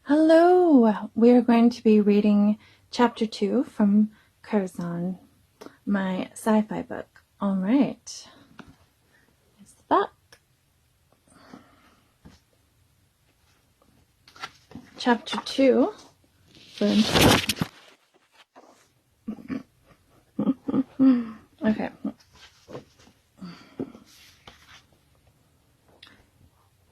Hello! We are going to be reading Chapter 2 from Kurson, my sci-fi book. Alright. Here's the book. Chapter 2. Okay.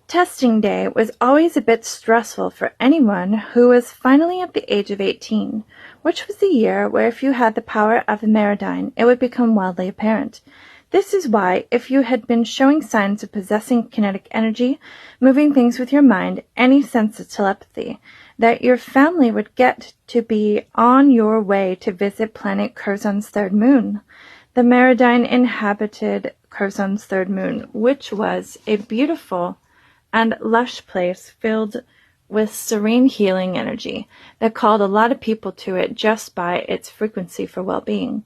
Testing day was always a bit stressful for anyone who was finally at the age of 18, which was the year where if you had the power of a Meridyne, it would become wildly apparent. This is why, if you had been showing signs of possessing kinetic energy, moving things with your mind, any sense of telepathy, that your family would get to be on your way to visit planet Curson's third moon. The Meridyne inhabited Curson's third moon, which was a beautiful and lush place filled with serene healing energy that called a lot of people to it just by its frequency for well-being.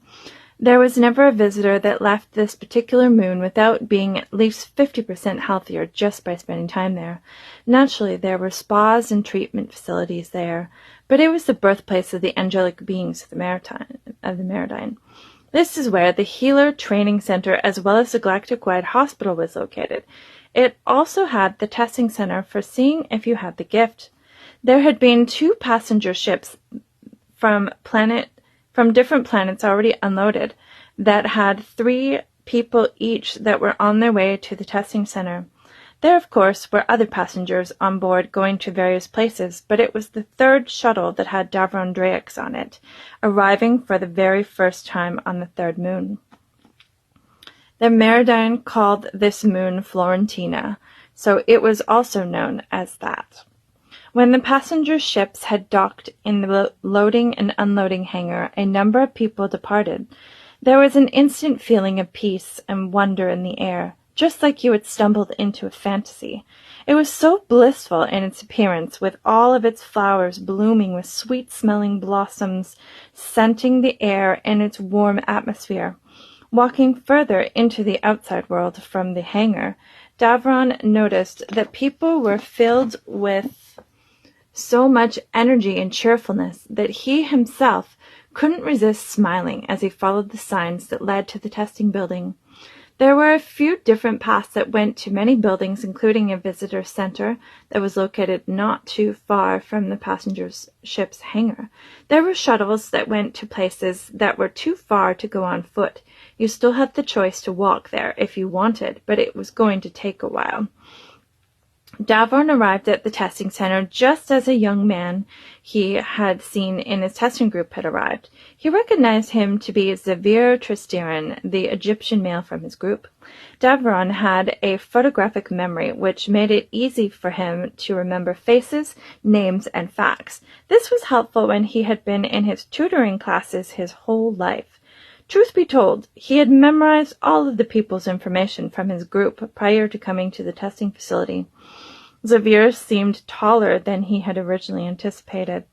There was never a visitor that left this particular moon without being at least 50% healthier just by spending time there. Naturally, there were spas and treatment facilities there, but it was the birthplace of the angelic beings of the Meridyne. This is where the Healer Training Center as well as the Galactic-wide hospital was located. It also had the testing center for seeing if you had the gift. There had been 2 passenger ships from different planets already unloaded that had 3 people each that were on their way to the testing center. There, of course, were other passengers on board going to various places, but it was the 3rd shuttle that had Davron Drax on it, arriving for the very first time on the 3rd moon. The Meridyne called this moon Florentina, so it was also known as that. When the passenger ships had docked in the loading and unloading hangar, a number of people departed. There was an instant feeling of peace and wonder in the air, just like you had stumbled into a fantasy. It was so blissful in its appearance, with all of its flowers blooming with sweet-smelling blossoms, scenting the air in its warm atmosphere. Walking further into the outside world from the hangar, Davron noticed that people were filled with so much energy and cheerfulness that he himself couldn't resist smiling as he followed the signs that led to the testing building. There were a few different paths that went to many buildings, including a visitor center that was located not too far from the passenger ship's hangar. There were shuttles that went to places that were too far to go on foot. You still had the choice to walk there if you wanted, but it was going to take a while. Davron arrived at the testing center just as a young man he had seen in his testing group had arrived. He recognized him to be Xavier Tristiran, the Egyptian male from his group. Davron had a photographic memory, which made it easy for him to remember faces, names, and facts. This was helpful when he had been in his tutoring classes his whole life. Truth be told, he had memorized all of the people's information from his group prior to coming to the testing facility. Xavier seemed taller than he had originally anticipated.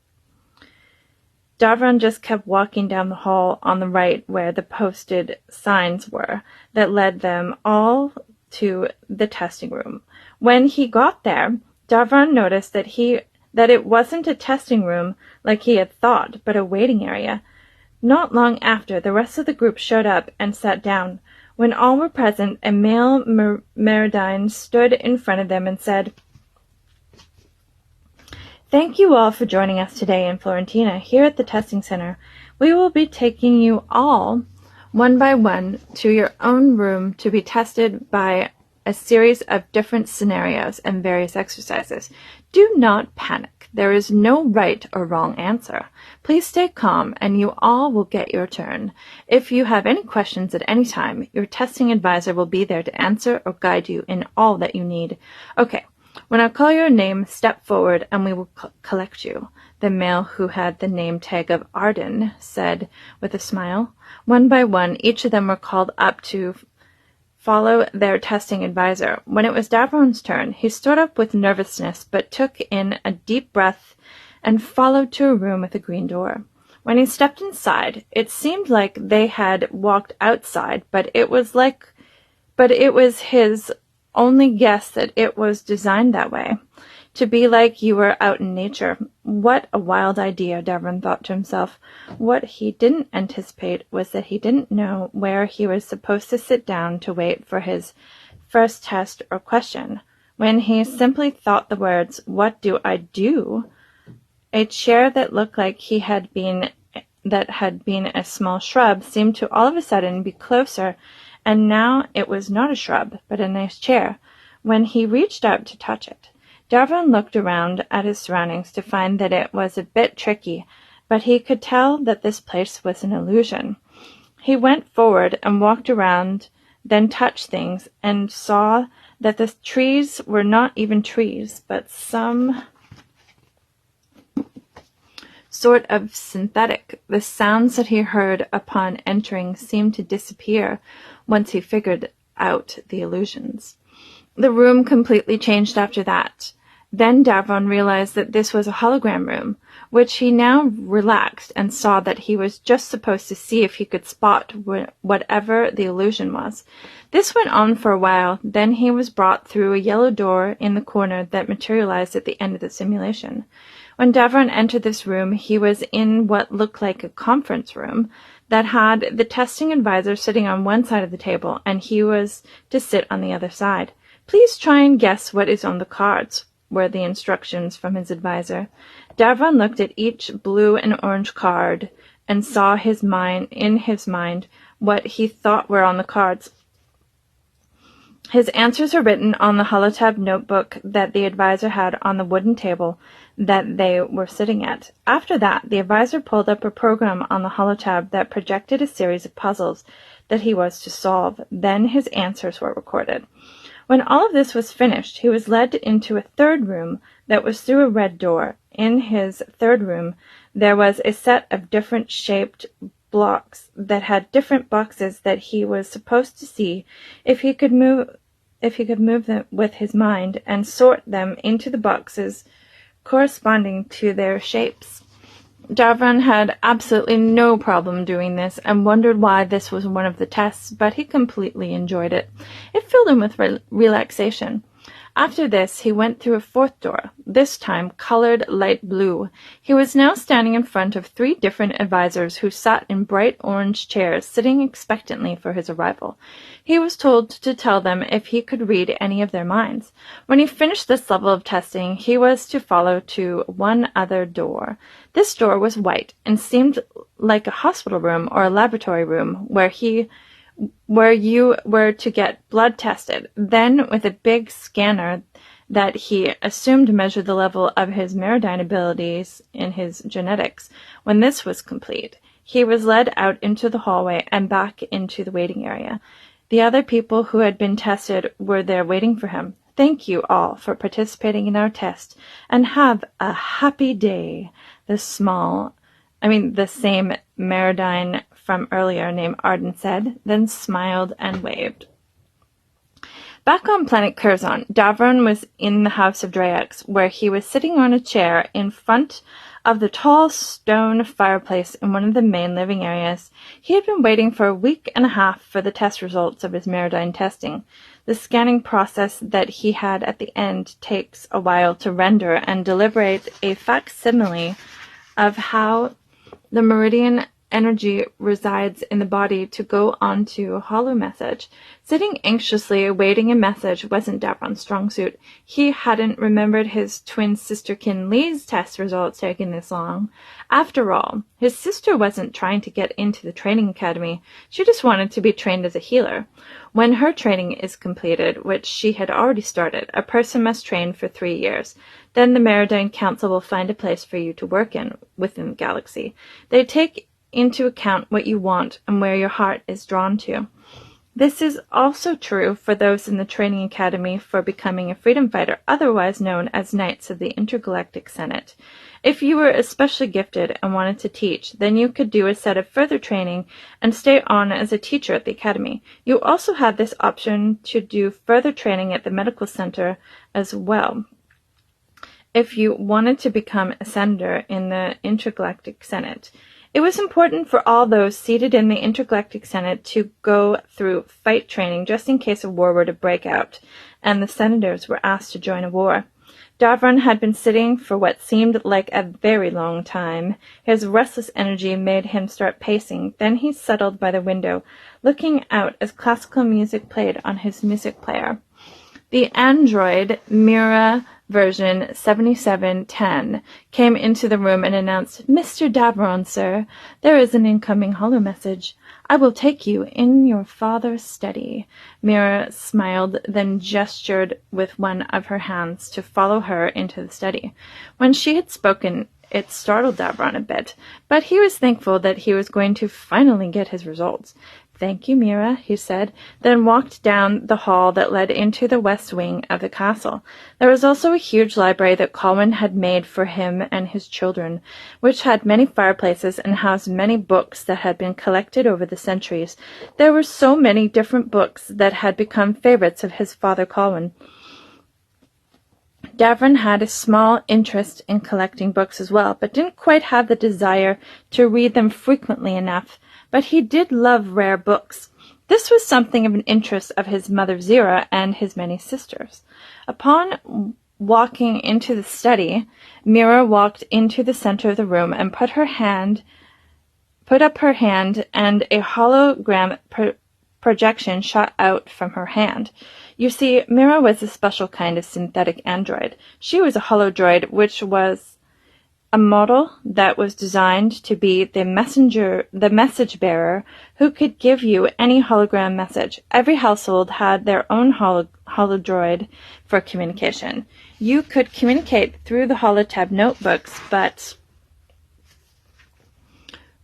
Davron just kept walking down the hall on the right where the posted signs were that led them all to the testing room. When he got there, Davron noticed that it wasn't a testing room like he had thought, but a waiting area. Not long after, the rest of the group showed up and sat down. When all were present, a male Meridyne stood in front of them and said, "Thank you all for joining us today in Florentina, here at the testing center. We will be taking you all, one by one, to your own room to be tested by a series of different scenarios and various exercises. Do not panic. There is no right or wrong answer. Please stay calm, and you all will get your turn. If you have any questions at any time, your testing advisor will be there to answer or guide you in all that you need. Okay. When I call your name, step forward and we will collect you," the male who had the name tag of Arden said with a smile. One by one, each of them were called up to follow their testing advisor. When it was Davron's turn, he stood up with nervousness but took in a deep breath and followed to a room with a green door. When he stepped inside, it seemed like they had walked outside, but it was his only guess that it was designed that way. To be like you were out in nature. What a wild idea, Devon thought to himself. What he didn't anticipate was that he didn't know where he was supposed to sit down to wait for his first test or question. When he simply thought the words, "What do I do?" a chair that looked like that had been a small shrub seemed to all of a sudden be closer, and now it was not a shrub, but a nice chair. When he reached out to touch it, Darvon looked around at his surroundings to find that it was a bit tricky, but he could tell that this place was an illusion. He went forward and walked around, then touched things, and saw that the trees were not even trees, but some sort of synthetic. The sounds that he heard upon entering seemed to disappear once he figured out the illusions. The room completely changed after that. Then Darvon realized that this was a hologram room, which he now relaxed and saw that he was just supposed to see if he could spot whatever the illusion was. This went on for a while, then he was brought through a yellow door in the corner that materialized at the end of the simulation. When Darvon entered this room, he was in what looked like a conference room that had the testing advisor sitting on one side of the table, and he was to sit on the other side. "Please try and guess what is on the cards," were the instructions from his advisor. Darvon looked at each blue and orange card and saw in his mind what he thought were on the cards. His answers were written on the holotab notebook that the advisor had on the wooden table that they were sitting at. After that, the advisor pulled up a program on the holotab that projected a series of puzzles that he was to solve. Then his answers were recorded. When all of this was finished, he was led into a third room that was through a red door. In his third room, there was a set of different shaped blocks that had different boxes that he was supposed to see if he could move them with his mind and sort them into the boxes corresponding to their shapes. Darvon had absolutely no problem doing this and wondered why this was one of the tests, but he completely enjoyed it. It filled him with relaxation. After this, he went through a fourth door, this time colored light blue. He was now standing in front of 3 different advisors who sat in bright orange chairs, sitting expectantly for his arrival. He was told to tell them if he could read any of their minds. When he finished this level of testing, he was to follow to one other door. This door was white and seemed like a hospital room or a laboratory room where you were to get blood tested. Then, with a big scanner that he assumed measured the level of his Meridyne abilities in his genetics. When this was complete, he was led out into the hallway and back into the waiting area. The other people who had been tested were there waiting for him. "Thank you all for participating in our test, and have a happy day," the same Meridyne from earlier named Arden said, then smiled and waved. Back on planet Kurson, Darvon was in the House of Draex, where he was sitting on a chair in front of the tall stone fireplace in one of the main living areas. He had been waiting for a week and a half for the test results of his Meridyne testing. The scanning process that he had at the end takes a while to render and deliberate a facsimile of how the meridian energy resides in the body to go on to a hollow message. Sitting anxiously awaiting a message wasn't Darvon's strong suit. He hadn't remembered his twin sisterkin Lee's test results taking this long. After all, his sister wasn't trying to get into the training academy. She just wanted to be trained as a healer. When her training is completed, which she had already started, a person must train for 3 years. Then the Meridyne Council will find a place for you to work within the galaxy. They take into account what you want and where your heart is drawn to. This is also true for those in the training academy for becoming a freedom fighter, otherwise known as Knights of the Intergalactic Senate. If you were especially gifted and wanted to teach, then you could do a set of further training and stay on as a teacher at the academy. You also had this option to do further training at the medical center as well, if you wanted to become a senator in the Intergalactic Senate. It was important for all those seated in the Intergalactic Senate to go through fight training just in case a war were to break out, and the senators were asked to join a war. Davron had been sitting for what seemed like a very long time. His restless energy made him start pacing. Then he settled by the window, looking out as classical music played on his music player. The Android Mira version 7710 came into the room and announced, "Mr. Davron, sir, there is an incoming holo message. I will take you in your father's study." Mira smiled, then gestured with one of her hands to follow her into the study. When she had spoken, it startled Davron a bit, but he was thankful that he was going to finally get his results. "Thank you, Mira," he said, then walked down the hall that led into the west wing of the castle. There was also a huge library that Colwyn had made for him and his children, which had many fireplaces and housed many books that had been collected over the centuries. There were so many different books that had become favorites of his father Colwyn. Davron had a small interest in collecting books as well, but didn't quite have the desire to read them frequently enough. But he did love rare books. This was something of an interest of his mother Zira and his many sisters. Upon walking into the study, Mira walked into the center of the room and put up her hand, and a hologram projection shot out from her hand. You see, Mira was a special kind of synthetic android. She was a holodroid, which was a model that was designed to be the message bearer who could give you any hologram message. Every household had their own holodroid for communication. You could communicate through the holotab notebooks, but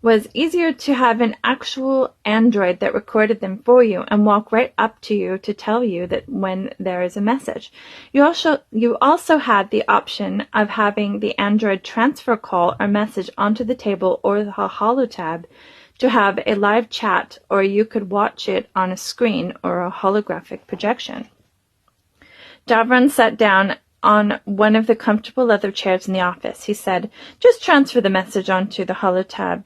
was easier to have an actual android that recorded them for you and walk right up to you to tell you that when there is a message. You also had the option of having the android transfer call or message onto the table or the holotab to have a live chat, or you could watch it on a screen or a holographic projection. Davron sat down on one of the comfortable leather chairs in the office. He said, "Just transfer the message onto the holotab,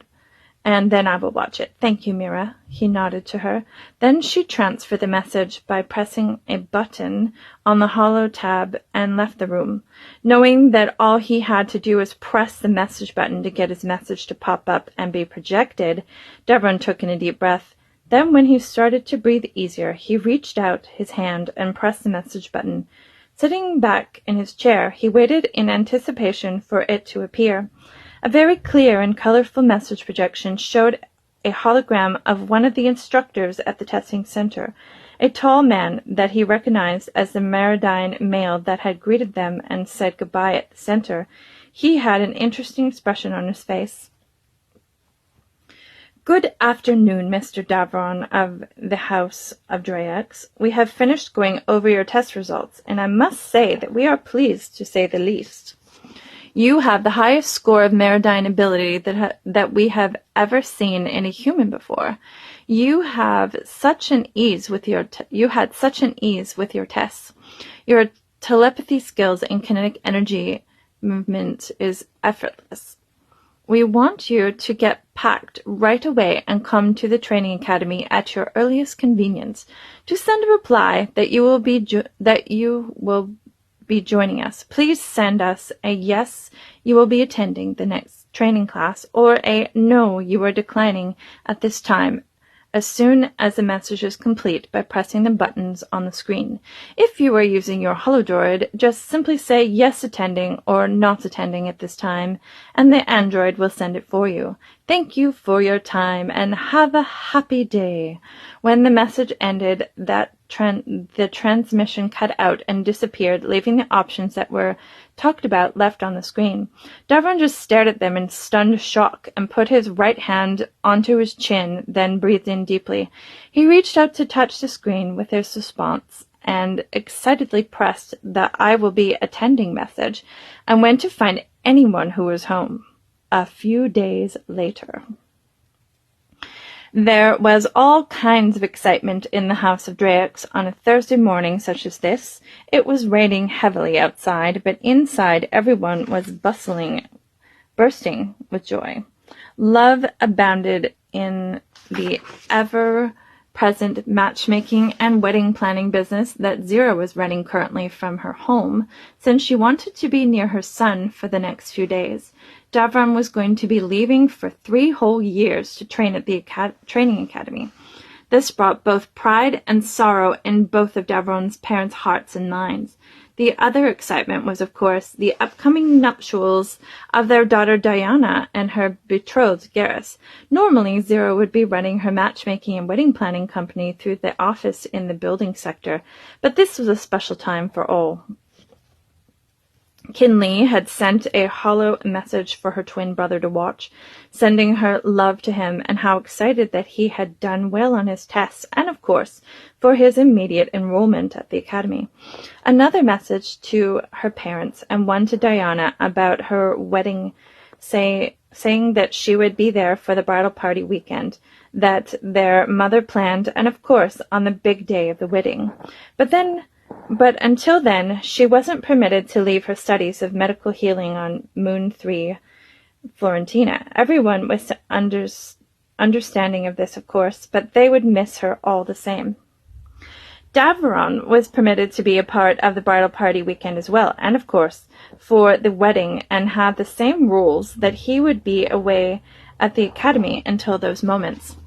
and then I will watch it." "Thank you, Mira." He nodded to her. Then she transferred the message by pressing a button on the holotab and left the room. Knowing that all he had to do was press the message button to get his message to pop up and be projected, Davron took in a deep breath. Then when he started to breathe easier, he reached out his hand and pressed the message button. Sitting back in his chair, he waited in anticipation for it to appear. A very clear and colorful message projection showed a hologram of one of the instructors at the testing center, a tall man that he recognized as the Meridian male that had greeted them and said goodbye at the center. He had an interesting expression on his face. "Good afternoon, Mr. Davron of the House of Draex. We have finished going over your test results, and I must say that we are pleased, to say the least. You have the highest score of Meridian ability that we have ever seen in a human before. You had such an ease with your tests. Your telepathy skills and kinetic energy movement is effortless. We want you to get packed right away and come to the training academy at your earliest convenience. To send a reply that you will be joining us, please send us a yes, you will be attending the next training class, or a no, you are declining at this time, as soon as the message is complete by pressing the buttons on the screen. If you are using your holodroid, just simply say yes attending or not attending at this time, and the android will send it for you. Thank you for your time and have a happy day." When the message ended, the transmission cut out and disappeared, leaving the options that were talked about left on the screen. Davron just stared at them in stunned shock and put his right hand onto his chin, then breathed in deeply. He reached out to touch the screen with his response and excitedly pressed the "I will be attending" message and went to find anyone who was home. A few days later. There was all kinds of excitement in the House of Draex on a Thursday morning such as this. It was raining heavily outside, but inside everyone was bursting with joy. Love abounded in the ever present matchmaking and wedding planning business that Zira was running currently from her home, since she wanted to be near her son for the next few days. Davron was going to be leaving for 3 whole years to train at the training academy. This brought both pride and sorrow in both of Davron's parents' hearts and minds. The other excitement was, of course, the upcoming nuptials of their daughter Diana and her betrothed Garrus. Normally, Zira would be running her matchmaking and wedding planning company through the office in the building sector, but this was a special time for all. Kinley had sent a hollow message for her twin brother to watch, sending her love to him and how excited that he had done well on his tests and, of course, for his immediate enrollment at the academy. Another message to her parents and one to Diana about her wedding, saying that she would be there for the bridal party weekend that their mother planned and, of course, on the big day of the wedding. But until then, she wasn't permitted to leave her studies of medical healing on Moon 3, Florentina. Everyone was understanding of this, of course, but they would miss her all the same. Davron was permitted to be a part of the bridal party weekend as well, and of course, for the wedding, and had the same rules that he would be away at the academy until those moments.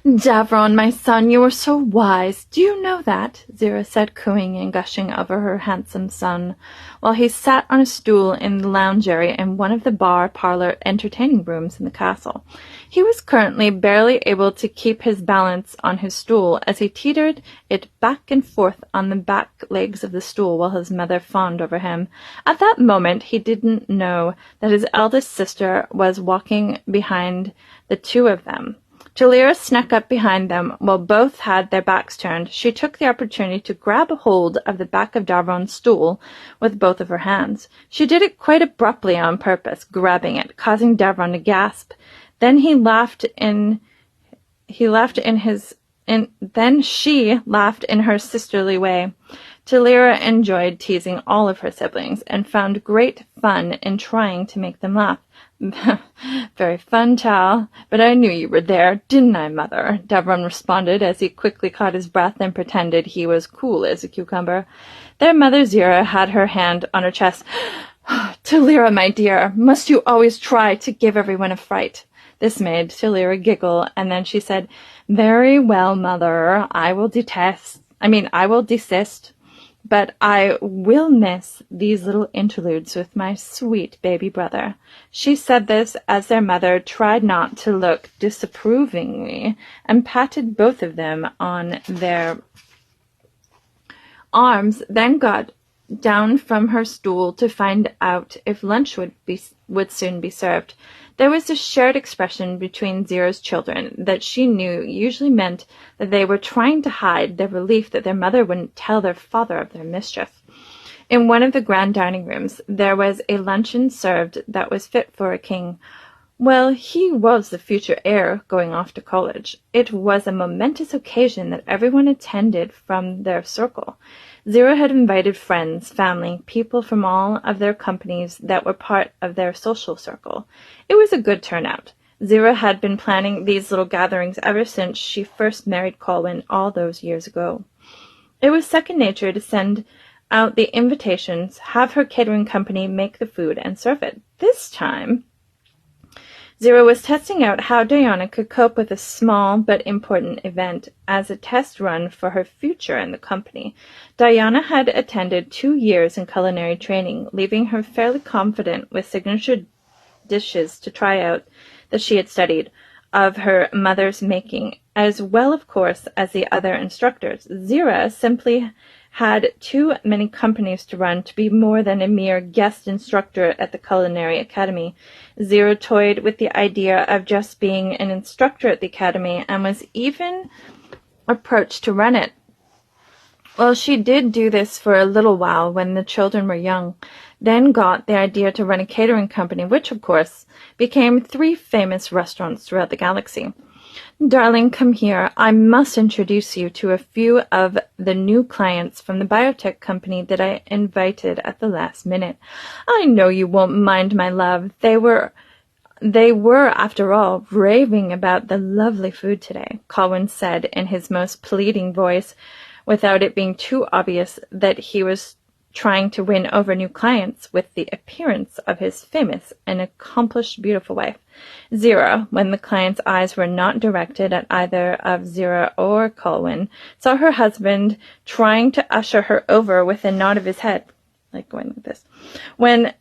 Davron, my son, you are so wise. Do you know that? Zira said, cooing and gushing over her handsome son, while he sat on a stool in the lounge area in one of the bar parlor entertaining rooms in the castle. He was currently barely able to keep his balance on his stool as he teetered it back and forth on the back legs of the stool while his mother fawned over him. At that moment he didn't know that his eldest sister was walking behind the two of them. Talira snuck up behind them while both had their backs turned. She took the opportunity to grab a hold of the back of Davron's stool with both of her hands. She did it quite abruptly on purpose, grabbing it, causing Davron to gasp. Then she laughed in her sisterly way. Talira enjoyed teasing all of her siblings and found great fun in trying to make them laugh. Very fun, Tal, but I knew you were there, didn't I, Mother? Davron responded as he quickly caught his breath and pretended he was cool as a cucumber. Their mother Zira had her hand on her chest. Talira, my dear, must you always try to give everyone a fright? This made Talira giggle, and then she said, Very well, Mother, I will desist, but I will miss these little interludes with my sweet baby brother. She said this as their mother tried not to look disapprovingly and patted both of them on their arms, then got down from her stool to find out if lunch would soon be served. There was a shared expression between Zira's children that she knew usually meant that they were trying to hide their relief that their mother wouldn't tell their father of their mischief. In one of the grand dining rooms, there was a luncheon served that was fit for a king. Well, he was the future heir going off to college. It was a momentous occasion that everyone attended from their circle. Zira had invited friends, family, people from all of their companies that were part of their social circle. It was a good turnout. Zira had been planning these little gatherings ever since she first married Colwyn all those years ago. It was second nature to send out the invitations, have her catering company make the food, and serve it. This time, Zira was testing out how Diana could cope with a small but important event as a test run for her future in the company. Diana had attended 2 years in culinary training, leaving her fairly confident with signature dishes to try out that she had studied of her mother's making, as well, of course, as the other instructors. Zira simply had too many companies to run to be more than a mere guest instructor at the culinary academy. Zira toyed with the idea of just being an instructor at the academy and was even approached to run it. Well, she did do this for a little while when the children were young, then got the idea to run a catering company, which, of course, became 3 famous restaurants throughout the galaxy. Darling, come here. I must introduce you to a few of the new clients from the biotech company that I invited at the last minute. I know you won't mind, my love. They were They were, after all, raving about the lovely food today, Colin said in his most pleading voice, without it being too obvious that he was trying to win over new clients with the appearance of his famous and accomplished beautiful wife. Zira, when the client's eyes were not directed at either of Zira or Colwyn, saw her husband trying to usher her over with a nod of his head, like going like this. When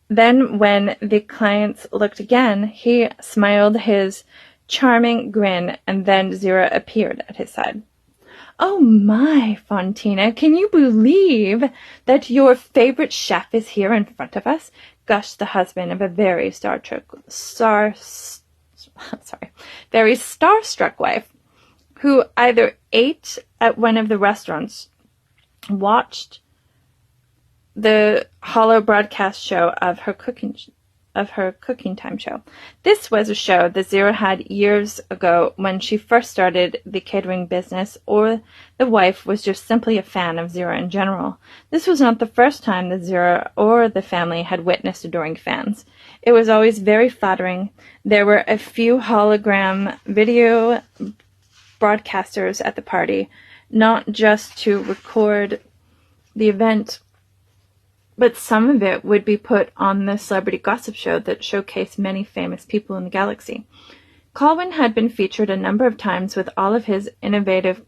the clients looked again, he smiled his charming grin, and then Zira appeared at his side. "Oh my, Fontina, can you believe that your favorite chef is here in front of us?" gushed the husband of a very starstruck wife, who either ate at one of the restaurants, watched the hollow broadcast show of her cooking time show. This was a show that Zira had years ago when she first started the catering business, or the wife was just simply a fan of Zira in general. This was not the first time that Zira or the family had witnessed adoring fans. It was always very flattering. There were a few hologram video broadcasters at the party, not just to record the event, but some of it would be put on the celebrity gossip show that showcased many famous people in the galaxy. Colwyn had been featured a number of times with all of his innovative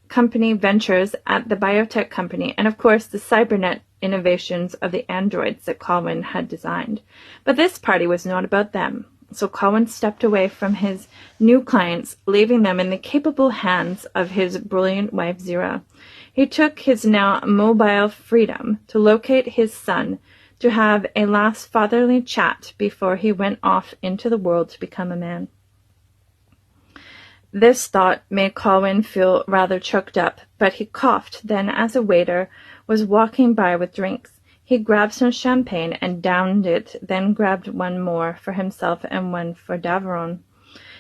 company ventures at the biotech company, and of course the cybernet innovations of the androids that Colwyn had designed. But this party was not about them, so Colwyn stepped away from his new clients, leaving them in the capable hands of his brilliant wife Zira. He took his now mobile freedom to locate his son, to have a last fatherly chat before he went off into the world to become a man. This thought made Colwyn feel rather choked up, but he coughed then as a waiter was walking by with drinks. He grabbed some champagne and downed it, then grabbed one more for himself and one for Davron.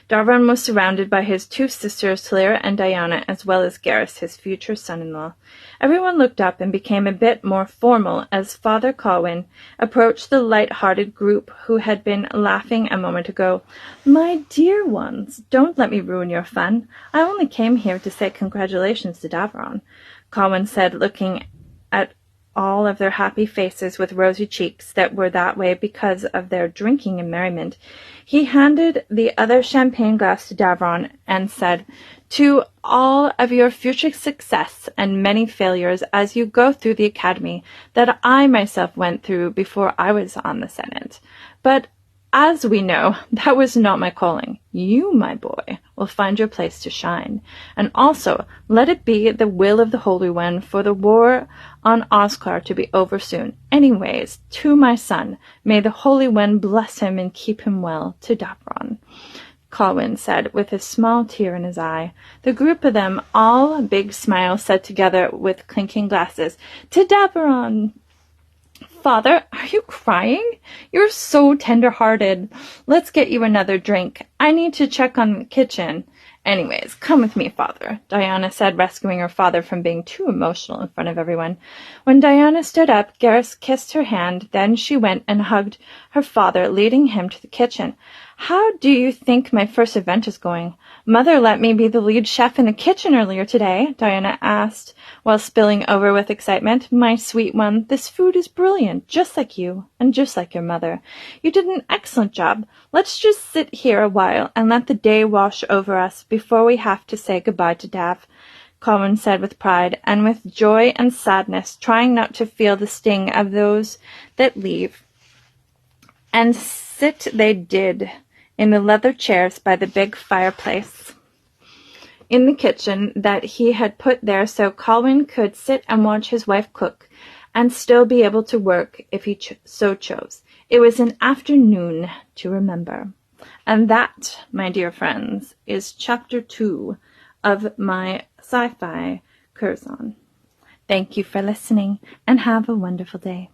Davron was surrounded by his two sisters, Talyra and Diana, as well as Garrus, his future son-in-law. Everyone looked up and became a bit more formal as Father Colwyn approached the light-hearted group who had been laughing a moment ago. "My dear ones, don't let me ruin your fun. I only came here to say congratulations to Davron," Colwyn said, looking at all of their happy faces with rosy cheeks that were that way because of their drinking and merriment. He handed the other champagne glass to Davron and said, "To all of your future success and many failures as you go through the academy that I myself went through before I was on the Senate. But as we know, that was not my calling. You, my boy, will find your place to shine. And also, let it be the will of the Holy One for the war on Oscar to be over soon. Anyways, to my son, may the Holy One bless him and keep him well, to Davron," Colwyn said, with a small tear in his eye. The group of them, all big smiles, said together with clinking glasses, "To Davron!" "Father, are you crying? You're so tender-hearted. Let's get you another drink. I need to check on the kitchen. Anyways, come with me, Father," Diana said, rescuing her father from being too emotional in front of everyone. When Diana stood up, Garrus kissed her hand, then she went and hugged her father, leading him to the kitchen. "How do you think my first event is going? Mother let me be the lead chef in the kitchen earlier today," Diana asked, while spilling over with excitement. "My sweet one, this food is brilliant, just like you, and just like your mother. You did an excellent job. Let's just sit here a while and let the day wash over us before we have to say goodbye to Dav," Colwyn said with pride, and with joy and sadness, trying not to feel the sting of those that leave. And sit they did, in the leather chairs by the big fireplace in the kitchen that he had put there so Colwyn could sit and watch his wife cook, and still be able to work if he so chose. It was an afternoon to remember. And that, my dear friends, is Chapter 2 of my sci-fi Kurson. Thank you for listening, and have a wonderful day.